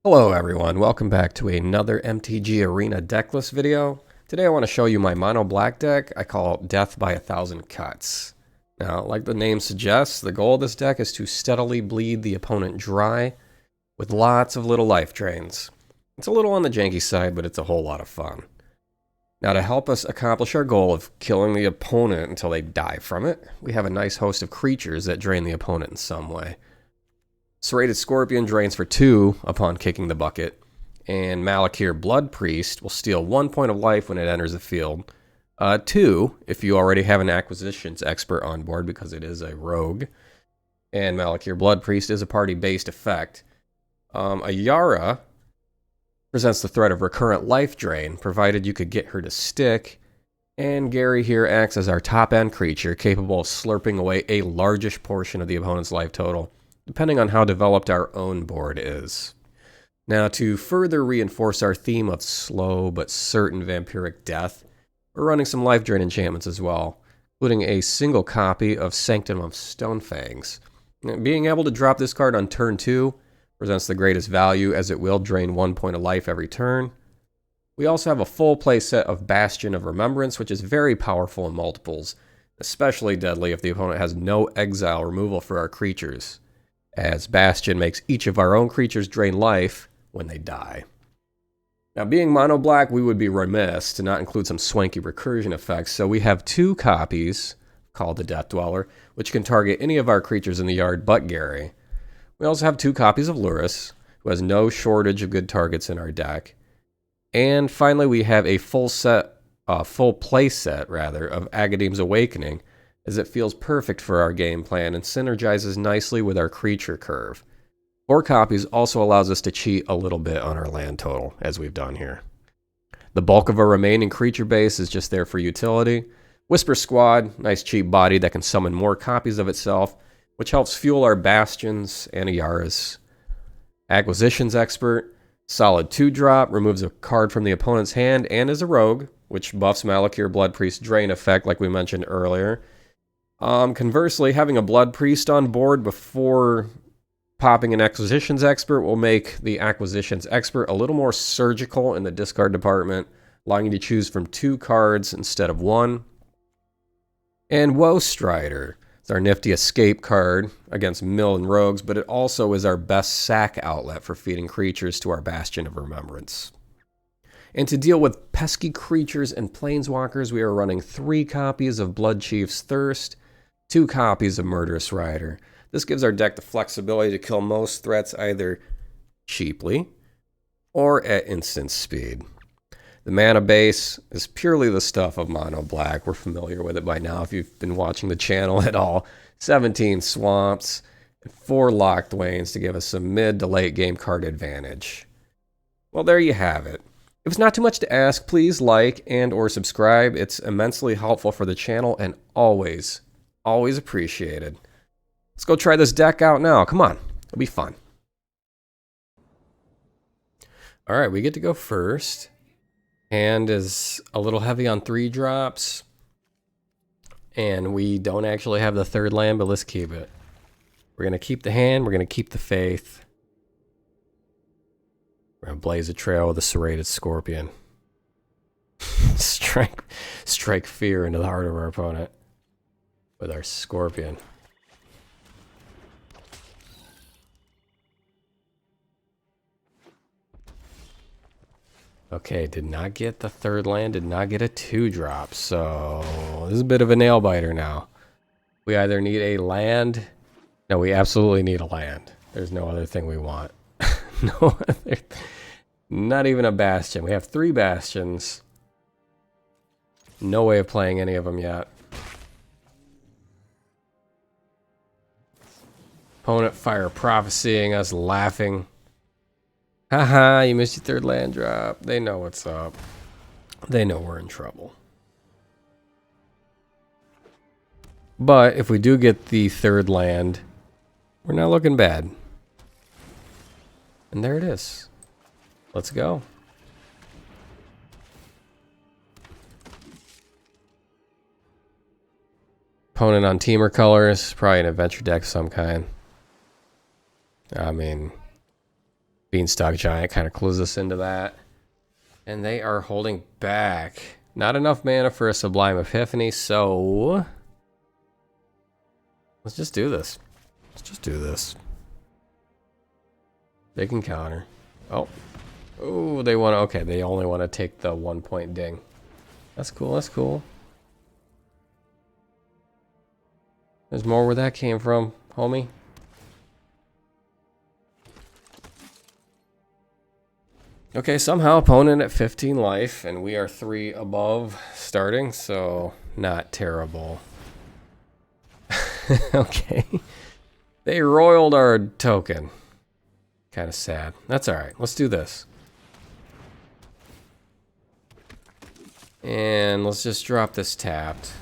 Hello everyone, welcome back to another MTG Arena decklist video. Today I want to show you my mono black deck I call Death by a Thousand Cuts. Now, like the name suggests, the goal of this deck is to steadily bleed the opponent dry with lots of little life drains. It's a little on the janky side, but it's a whole lot of fun. Now, to help us accomplish our goal of killing the opponent until they die from it, we have a nice host of creatures that drain the opponent in some way. Serrated Scorpion drains for 2 upon kicking the bucket, and Malakir Blood Priest will steal 1 point of life when it enters the field. 2 if you already have an acquisitions expert on board because it is a rogue, and Malakir Blood Priest is a party-based effect. Ayara presents the threat of recurrent life drain, provided you could get her to stick, and Gary here acts as our top-end creature, capable of slurping away a largish portion of the opponent's life total, depending on how developed our own board is. Now, to further reinforce our theme of slow but certain vampiric death, we're running some life drain enchantments as well, including a single copy of Sanctum of Stonefangs. Being able to drop this card on turn 2 presents the greatest value, as it will drain 1 point of life every turn. We also have a full play set of Bastion of Remembrance, which is very powerful in multiples, especially deadly if the opponent has no exile removal for our creatures, as Bastion makes each of our own creatures drain life when they die. Now, being mono black, we would be remiss to not include some swanky recursion effects, so we have 2 copies called the Death Dweller, which can target any of our creatures in the yard but Gary. We also have 2 copies of Luris, who has no shortage of good targets in our deck. And finally, we have a full play set of Agadeem's Awakening, as it feels perfect for our game plan and synergizes nicely with our creature curve. 4 copies also allows us to cheat a little bit on our land total, as we've done here. The bulk of our remaining creature base is just there for utility. Whisper Squad, nice cheap body that can summon more copies of itself, which helps fuel our Bastions and Ayaras. Acquisitions Expert, solid 2-drop, removes a card from the opponent's hand and is a rogue, which buffs Malakir Blood Priest drain effect like we mentioned earlier. Conversely, having a Blood Priest on board before popping an Acquisitions Expert will make the Acquisitions Expert a little more surgical in the discard department, allowing you to choose from 2 cards instead of 1. And Woe Strider. It's our nifty escape card against mill and rogues, but it also is our best sack outlet for feeding creatures to our Bastion of Remembrance. And to deal with pesky creatures and planeswalkers, we are running 3 copies of Blood Chief's Thirst, 2 copies of Murderous Rider. This gives our deck the flexibility to kill most threats either cheaply or at instant speed. The mana base is purely the stuff of mono black. We're familiar with it by now if you've been watching the channel at all. 17 swamps and 4 Locthwains to give us some mid to late game card advantage. Well, there you have it. If it's not too much to ask, please like and or subscribe. It's immensely helpful for the channel and always appreciated. Let's go try this deck out now. Come on, it'll be fun. All right, we get to go first. Hand is a little heavy on 3 drops. And we don't actually have the 3rd land, but let's keep it. We're going to keep the hand. We're going to keep the faith. We're going to blaze a trail with a Serrated Scorpion. Strike fear into the heart of our opponent with our Scorpion. Okay, did not get the 3rd land, did not get a 2-drop, so this is a bit of a nail biter now. We either need a land. No, we absolutely need a land. There's no other thing we want. No other, not even a Bastion. We have 3 Bastions. No way of playing any of them yet. Opponent fire prophesying us, laughing. Haha, you missed your 3rd land drop. They know what's up. They know we're in trouble. But if we do get the 3rd land, we're not looking bad. And there it is. Let's go. Opponent on Teamer colors, probably an adventure deck of some kind. I mean, Beanstalk Giant kind of clues us into that. And they are holding back. Not enough mana for a Sublime Epiphany, so let's just do this. Let's just do this. They can counter. Oh. Oh, they want to... Okay, they only want to take the 1 point ding. That's cool, that's cool. There's more where that came from, homie. Okay, somehow opponent at 15 life, and we are 3 above starting, so not terrible. Okay. They roiled our token. Kind of sad. That's alright. Let's do this. And let's just drop this tapped.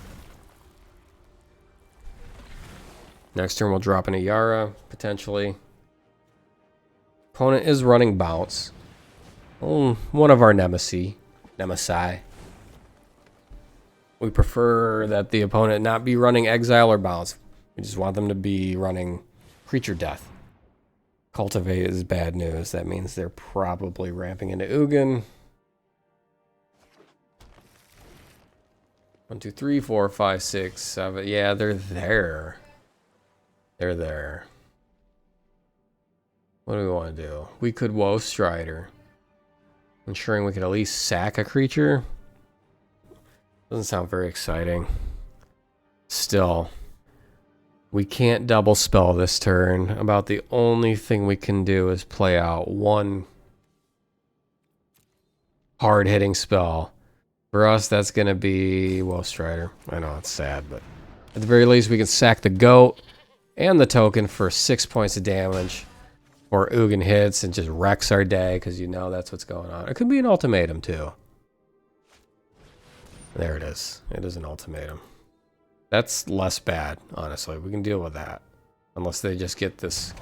Next turn we'll drop an Ayara, potentially. Opponent is running Bounce. One of our Nemesi. We prefer that the opponent not be running Exile or Bounce. We just want them to be running Creature Death. Cultivate is bad news. That means they're probably ramping into Ugin. 1, 2, 3, 4, 5, 6, 7. Yeah, they're there. They're there. What do we want to do? We could Woe Strider. Ensuring we could at least sack a creature. Doesn't sound very exciting. Still. We can't double spell this turn. About the only thing we can do is play out one hard-hitting spell. For us, that's going to be Woe Strider. I know, it's sad, but at the very least, we can sack the goat and the token for 6 points of damage. Or Ugin hits and just wrecks our day, because you know that's what's going on. It could be an ultimatum, too. There it is. It is an ultimatum. That's less bad, honestly. We can deal with that. Unless they just get this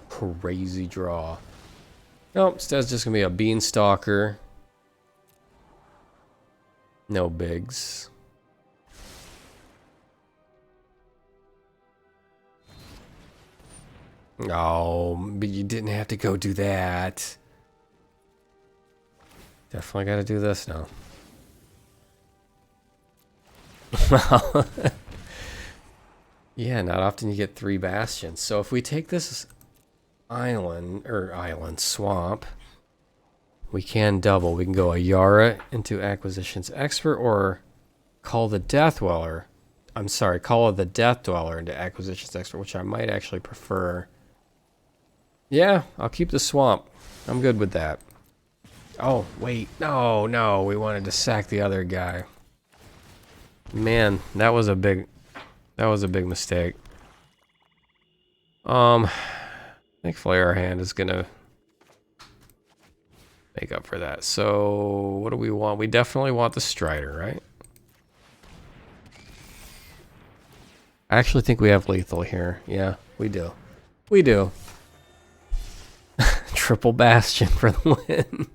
crazy draw. Nope, instead it's just going to be a Beanstalker. No bigs. Oh, but you didn't have to go do that. Definitely got to do this now. Yeah, not often you get 3 Bastions. So if we take this island swamp, we can double. We can go Ayara into Acquisitions Expert, or call the Death Dweller. I'm sorry, call the Death Dweller into Acquisitions Expert, which I might actually prefer. Yeah, I'll keep the swamp. I'm good with that. Oh, wait. No, we wanted to sack the other guy. Man, that was a big mistake. Thankfully our hand is gonna make up for that. So what do we want? We definitely want the Strider, right? I actually think we have lethal here. Yeah, we do. We do. Triple Bastion for the win.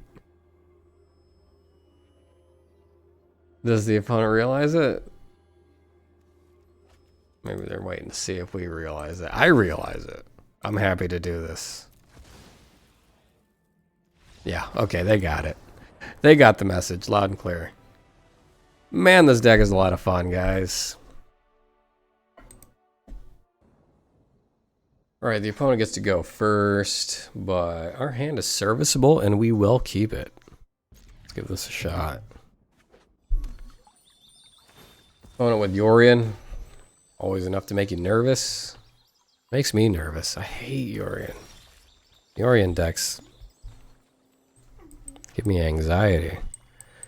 Does the opponent realize it? Maybe they're waiting to see if we realize it. I realize it. I'm happy to do this. Yeah, okay, they got it. They got the message loud and clear. Man, this deck is a lot of fun, guys. Alright, the opponent gets to go first, but our hand is serviceable and we will keep it. Let's give this a shot. Opponent with Yorion. Always enough to make you nervous. Makes me nervous. I hate Yorion. Yorion decks give me anxiety.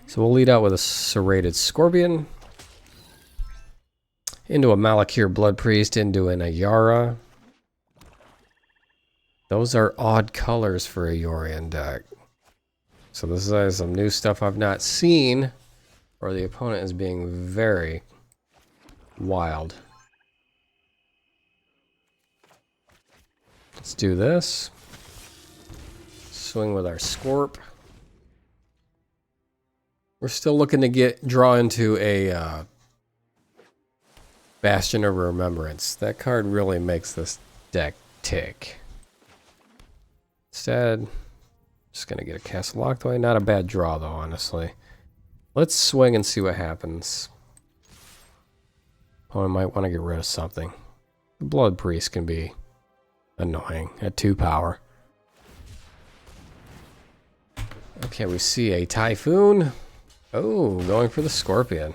So we'll lead out with a Serrated Scorpion. Into a Malakir Blood Priest, into an Ayara. Those are odd colors for a Yorion deck. So this is some new stuff I've not seen, or the opponent is being very wild. Let's do this. Swing with our Scorp. We're still looking to draw into a Bastion of Remembrance. That card really makes this deck tick. Instead, Just gonna get a castle locked away. Not a bad draw though, honestly. Let's swing and see what happens. Oh, I might want to get rid of something. The Blood Priest can be annoying at 2 power. Okay, we see a Typhoon. Oh, going for the Scorpion.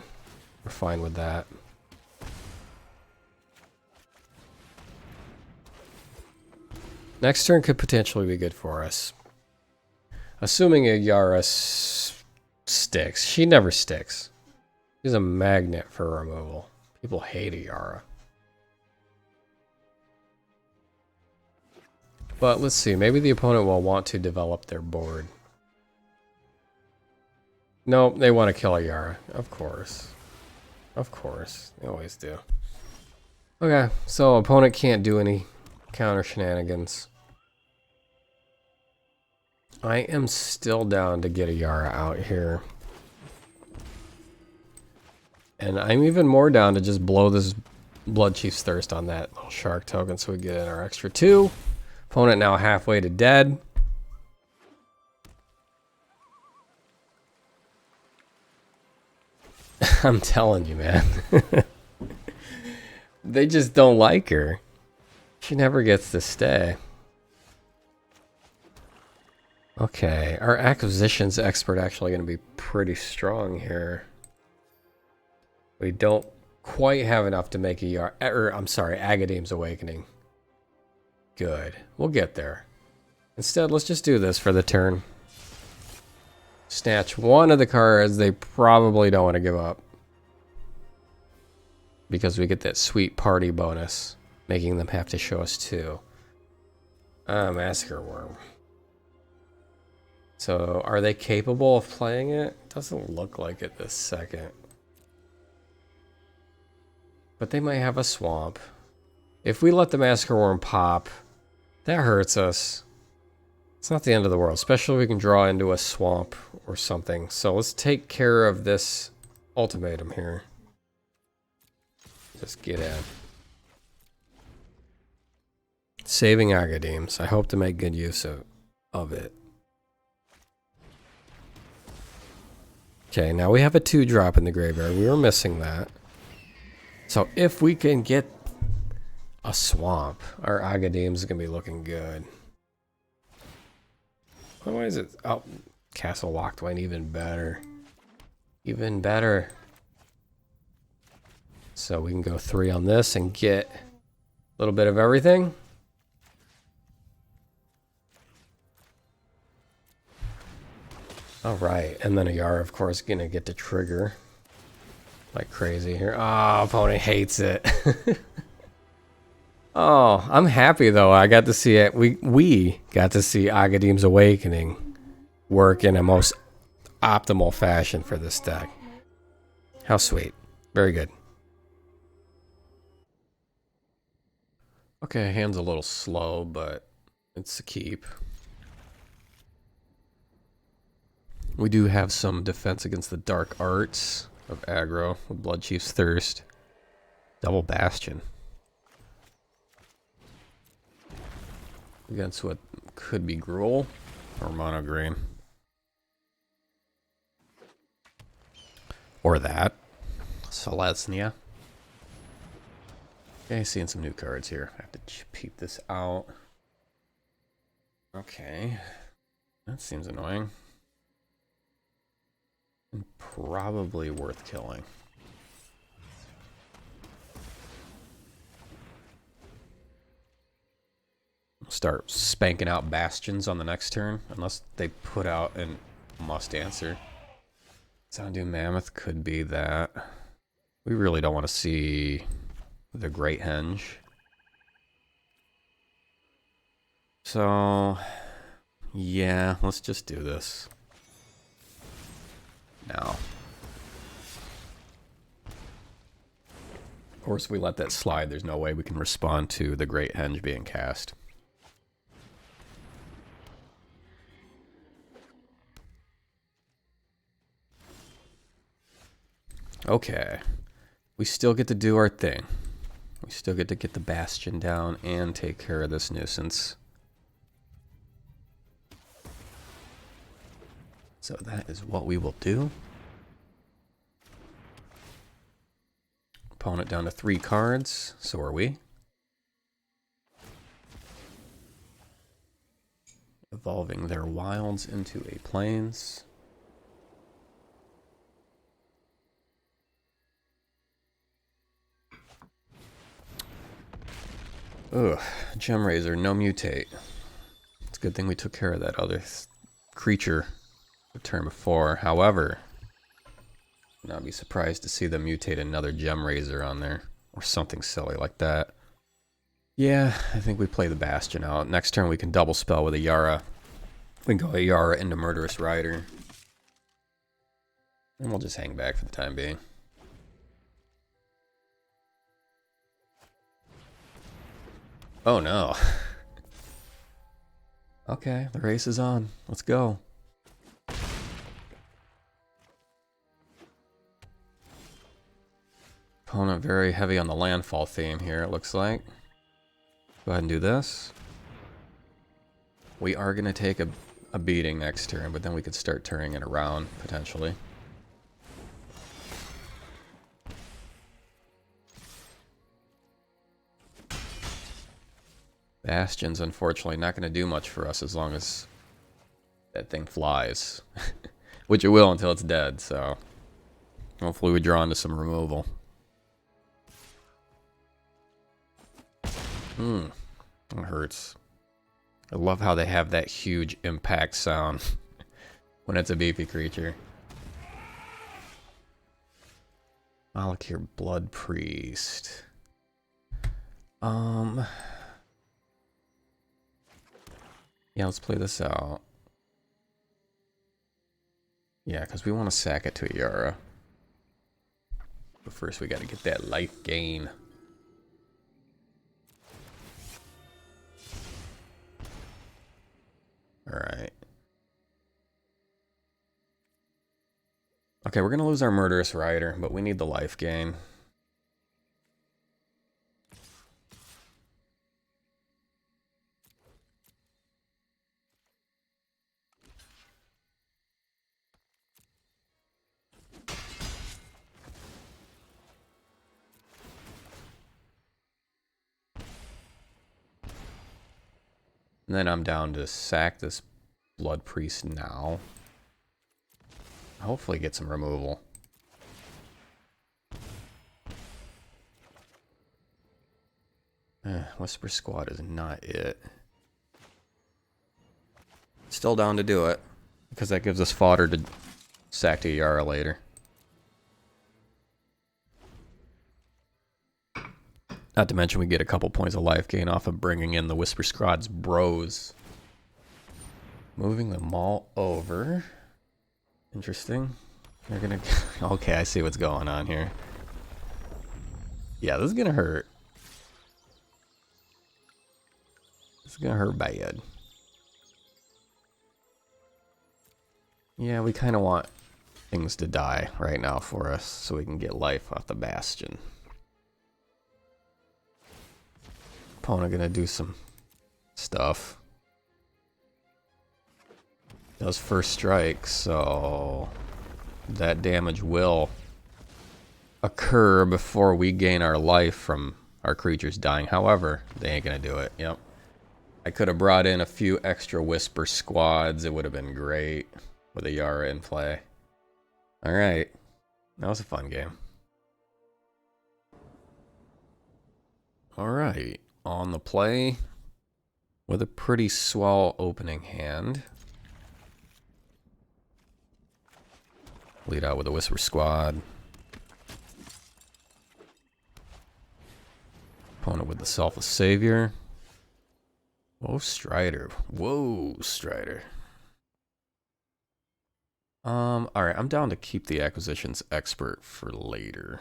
We're fine with that. Next turn could potentially be good for us. Assuming Ayara sticks. She never sticks. She's a magnet for removal. People hate Ayara. But let's see. Maybe the opponent will want to develop their board. No, they want to kill Ayara. Of course. Of course. They always do. Okay, so opponent can't do any counter shenanigans. I am still down to get Ayara out here. And I'm even more down to just blow this Blood Chief's Thirst on that little shark token so we get in our extra 2. Opponent now halfway to dead. I'm telling you, man. They just don't like her. She never gets to stay. Okay, our acquisitions expert actually going to be pretty strong here. We don't quite have enough to make Agadeem's Awakening. Good. We'll get there. Instead, let's just do this for the turn. Snatch one of the cards they probably don't want to give up. Because we get that sweet party bonus, making them have to show us 2. Massacre Worm. So, are they capable of playing it? Doesn't look like it this second. But they might have a swamp. If we let the Massacre Worm pop, that hurts us. It's not the end of the world, especially if we can draw into a swamp or something. So let's take care of this ultimatum here. Just get in. Saving Agadeem's. I hope to make good use of it. Okay, now we have a 2-drop in the graveyard. We were missing that. So if we can get a swamp, our Agadeem's going to be looking good. Otherwise, it's... Oh, Castle Locked went even better. Even better. So we can go 3 on this and get a little bit of everything. All right, and then Ayara, of course, gonna get to trigger like crazy here. Oh, opponent hates it. Oh, I'm happy though. I got to see it. We got to see Agadeem's Awakening work in a most optimal fashion for this deck. How sweet. Very good. Okay, hand's a little slow, but it's a keep. We do have some defense against the dark arts of aggro with Blood Chief's Thirst. Double Bastion. Against what could be Gruul or Mono Green. Or that. Selesnya. Okay, seeing some new cards here. I have to peep this out. Okay. That seems annoying. And probably worth killing. Start spanking out Bastions on the next turn, unless they put out a must answer. Sound Mammoth could be that. We really don't want to see the Great Henge. So, yeah, let's just do this. Now. Of course, if we let that slide, there's no way we can respond to the Great Henge being cast. Okay. We still get to do our thing. We still get to get the Bastion down and take care of this nuisance. So that is what we will do. Opponent down to 3 cards, so are we. Evolving their wilds into a plains. Ugh, Gem Razor, no mutate. It's a good thing we took care of that other creature the turn before. However, I'd not be surprised to see them mutate another Gem Razor on there. Or something silly like that. Yeah, I think we play the Bastion out. Next turn we can double spell with Ayara. We can go Ayara into Murderous Rider. And we'll just hang back for the time being. Oh no. Okay, the race is on. Let's go. Opponent very heavy on the landfall theme here, it looks like. Go ahead and do this. We are going to take a beating next turn, but then we could start turning it around, potentially. Bastion's unfortunately not going to do much for us as long as that thing flies. Which it will until it's dead, so hopefully we draw into some removal. It hurts. I love how they have that huge impact sound when it's a beefy creature. Malakir Blood Priest. Yeah, let's play this out. Yeah, because we want to sack it to Ayara. But first we got to get that life gain. Alright. Okay, we're going to lose our Murderous Rider, but we need the life gain. And then I'm down to sack this Blood Priest now. Hopefully get some removal. Whisper Squad is not it. Still down to do it, because that gives us fodder to sack to Ayara later. Not to mention we get a couple points of life gain off of bringing in the Whisper Squad's bros. Moving them all over. Interesting. They're gonna... Okay, I see what's going on here. Yeah, this is gonna hurt. This is gonna hurt bad. Yeah, we kind of want things to die right now for us so we can get life off the Bastion. Opponent gonna do some stuff. Does first strike, so that damage will occur before we gain our life from our creatures dying. However, they ain't gonna do it. Yep. I could have brought in a few extra Whisper Squads. It would have been great with Ayara in play. Alright. That was a fun game. Alright. On the play with a pretty swell opening hand. Lead out with a Whisper Squad. Opponent with the Selfless Savior. Whoa, Strider. Whoa, Strider. Alright, I'm down to keep the Acquisitions Expert for later.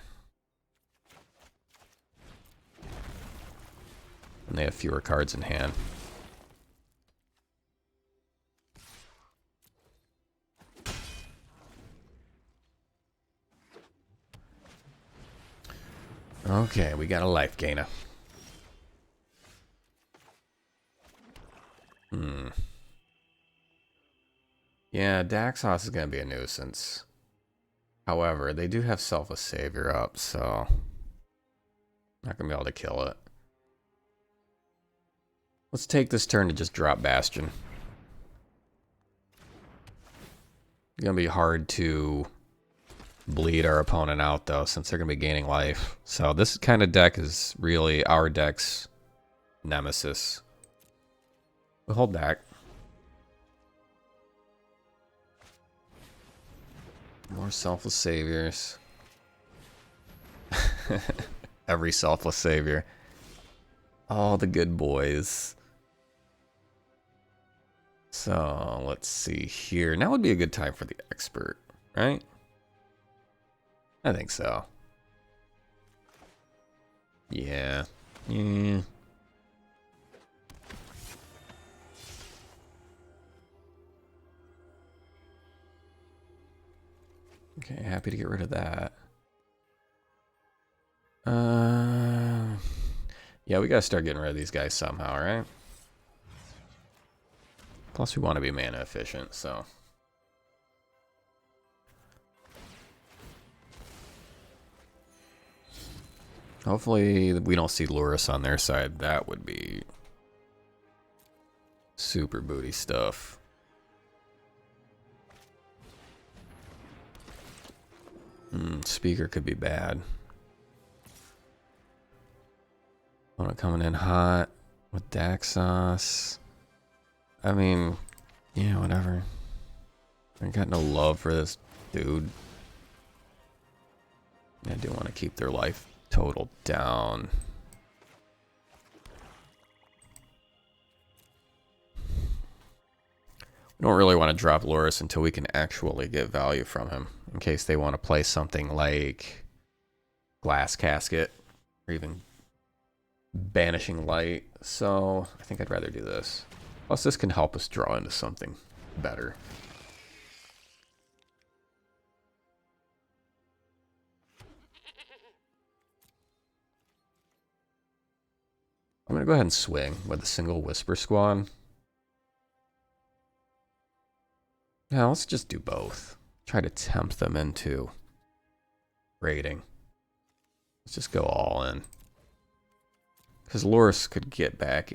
And they have fewer cards in hand. Okay, we got a life gainer. Yeah, Daxos is going to be a nuisance. However, they do have Selfless Savior up, so not going to be able to kill it. Let's take this turn to just drop Bastion. It's going to be hard to bleed our opponent out, though, since they're going to be gaining life. So this kind of deck is really our deck's nemesis. We'll hold back. More Selfless Saviors. Every Selfless Savior. All the good boys. So, let's see here. Now would be a good time for the expert, right? I think so. Yeah. Okay, happy to get rid of that. Yeah, we gotta start getting rid of these guys somehow, right? Plus, we want to be mana efficient, so. Hopefully, we don't see Lurrus on their side. That would be super booty stuff. Speaker could be bad. Opponent coming in hot with Daxos. I mean, yeah, whatever. I got no love for this dude. I do want to keep their life total down. We don't really want to drop Lurrus until we can actually get value from him, in case they want to play something like Glass Casket or even Banishing Light. So I think I'd rather do this. Plus, this can help us draw into something better. I'm going to go ahead and swing with a single Whisper Squad. Now, let's just do both. Try to tempt them into raiding. Let's just go all in. Because Lurrus could get back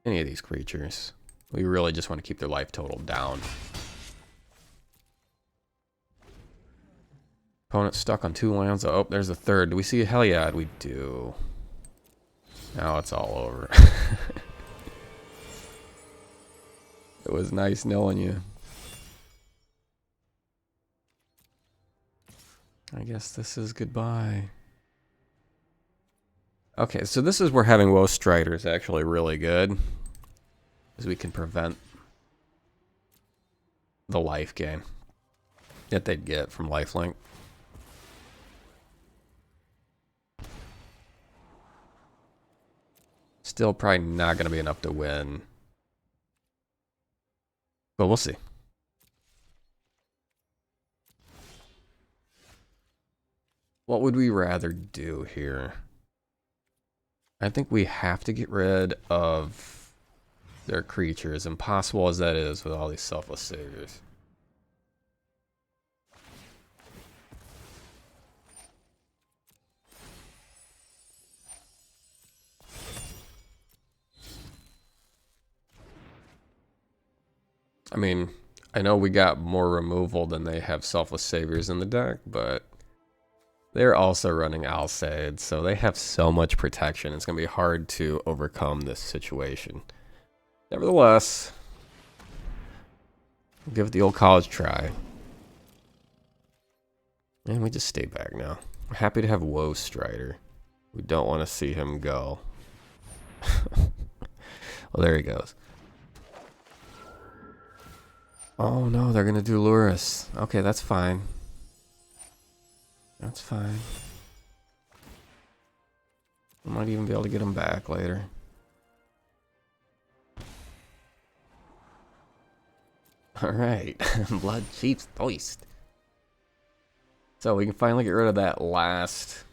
any of these creatures. We really just want to keep their life total down. Opponent stuck on 2 lands. Oh, there's a third. Do we see a Heliod? We do. Now it's all over. It was nice knowing you. I guess this is goodbye. Okay, so this is where having Woe Strider is actually really good. Because we can prevent the life gain that they'd get from lifelink. Still probably not going to be enough to win. But we'll see. What would we rather do here? I think we have to get rid of their creatures, impossible as that is with all these Selfless Saviors. I mean, I know we got more removal than they have Selfless Saviors in the deck, but they're also running Alseid, so they have so much protection. It's going to be hard to overcome this situation. Nevertheless, we'll give it the old college try. And we just stay back now. We're happy to have Woe Strider. We don't want to see him go. Well, there he goes. Oh no, they're going to do Lurrus. Okay, that's fine. That's fine. I might even be able to get him back later. Alright, Blood Chief's Thirst. So we can finally get rid of that last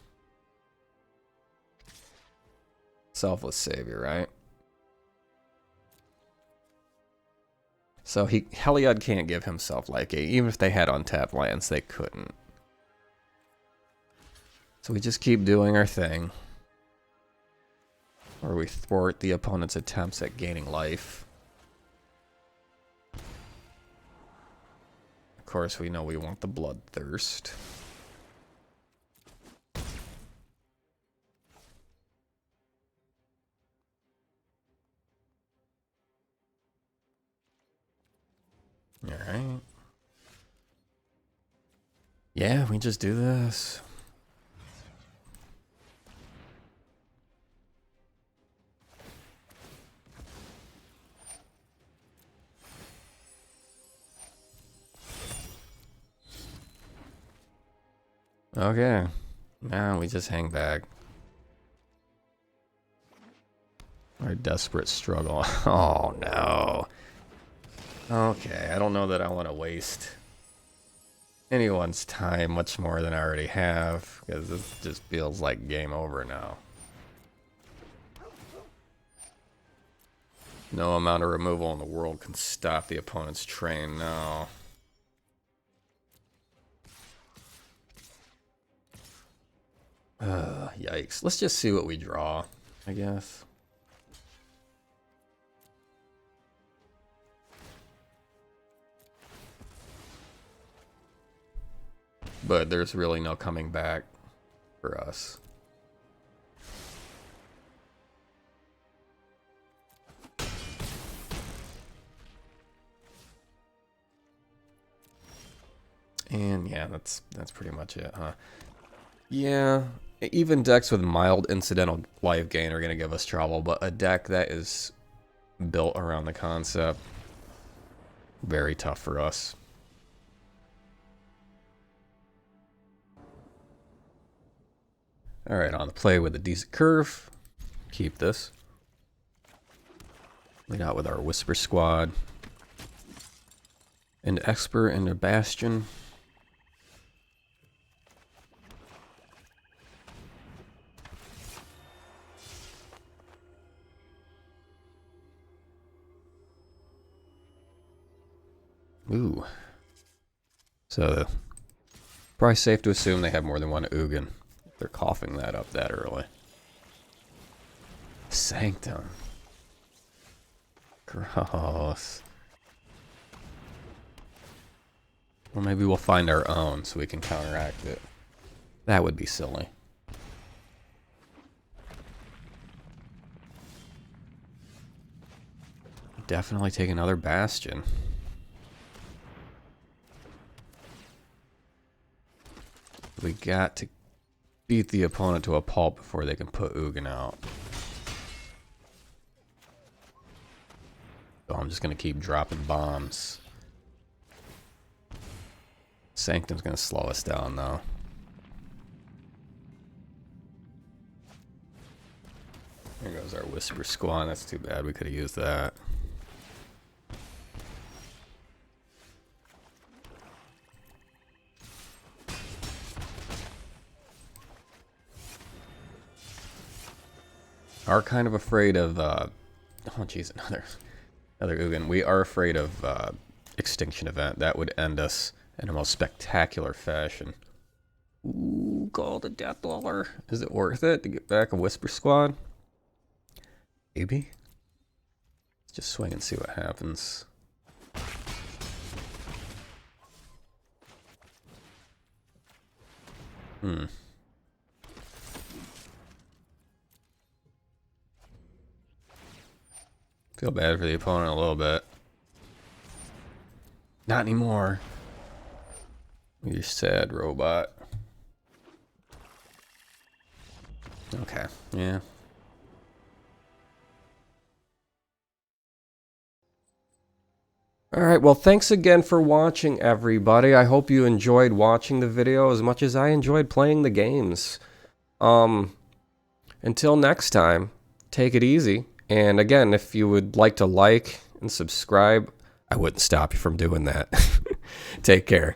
Selfless Savior, right? So Heliod can't give himself like a, even if they had untapped lands, they couldn't. So we just keep doing our thing. Or we thwart the opponent's attempts at gaining life. Of course, we know we want the bloodthirst. Alright. Yeah, we just do this. Okay. Now we just hang back. Our desperate struggle. Oh no. Okay, I don't know that I want to waste anyone's time much more than I already have, because this just feels like game over now. No amount of removal in the world can stop the opponent's train, no. Yikes. Let's just see what we draw, I guess. But there's really no coming back for us. And yeah, that's pretty much it, huh? Yeah, even decks with mild incidental life gain are going to give us trouble, but a deck that is built around the concept, very tough for us. Alright, on the play with a decent curve. Keep this. Lead out with our Whisper Squad. Into Expert, into Bastion. Ooh. So, probably safe to assume they have more than one Ugin. They're coughing that up that early. Sanctum. Gross. Or maybe we'll find our own so we can counteract it. That would be silly. Definitely take another Bastion. We got to beat the opponent to a pulp before they can put Ugin out. So I'm just going to keep dropping bombs. Sanctum's going to slow us down, though. There goes our Whisper Squad. That's too bad. We could have used that. Are kind of afraid of, oh jeez, another Ugin. We are afraid of Extinction Event. That would end us in a most spectacular fashion. Ooh, call the Death Dweller. Is it worth it to get back a Whisper Squad? Maybe. Let's just swing and see what happens. Feel bad for the opponent a little bit. Not anymore. You sad robot. Okay, yeah. Alright, well thanks again for watching everybody. I hope you enjoyed watching the video as much as I enjoyed playing the games. Until next time, take it easy. And again, if you would like to like and subscribe, I wouldn't stop you from doing that. Take care.